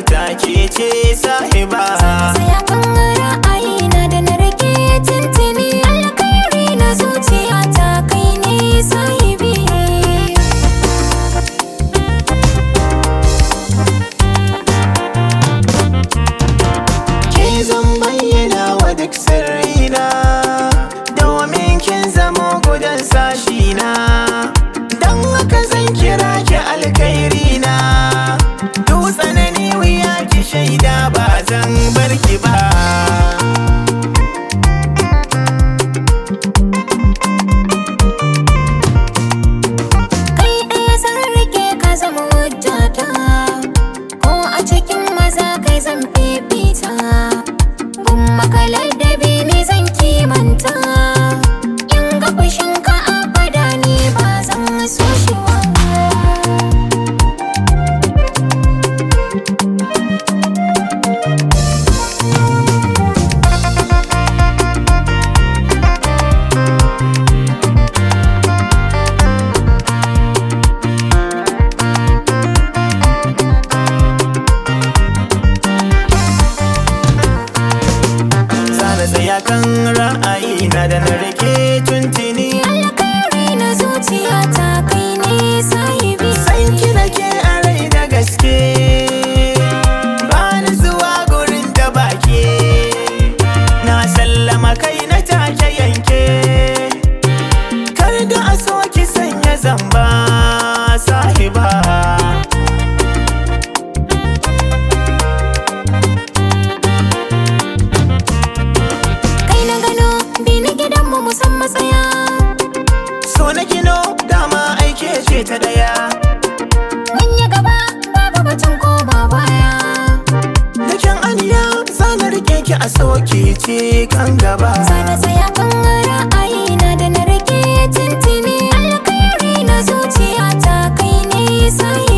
ta ke ce sahiba. Saya kan ra'ayi na da na rike tintini, alkhairi na zuciya ta kai ne sahibi. Ke zan bayyana wa duk sirrina, domin kin zamo gudan sashina. Dan haka zan kira ki alkhairi na, duk tsanani wuya ki shaida ba zan bar ki ba. Kai ɗaya zan rike ka zama hujjata, ko a cikin maza kai zan fifita. Gumma kalar da ni zan kimanta, in ga fushinka abada ni ba zan so shi ba. Tsaya kan ra'ayi na da na rike tuntuni, alkhairi na zuciya ta kai ne sahibi. san ki nake a rai da gaske, ba ni zuwa gurin da bake. Na sallama kai na take yanke, kar da a so ki sanya zamba sahiba. Musan matsaya, so na gino dama aike ce ta daya. mun yi gaba babu batun koma baya. Da kyan aniya zana rike ki a soke ce kan gaba. Sana tsaya kan ra'ayi na da na rike tintini, alkhairi na zuciya ta kai ne sahibi.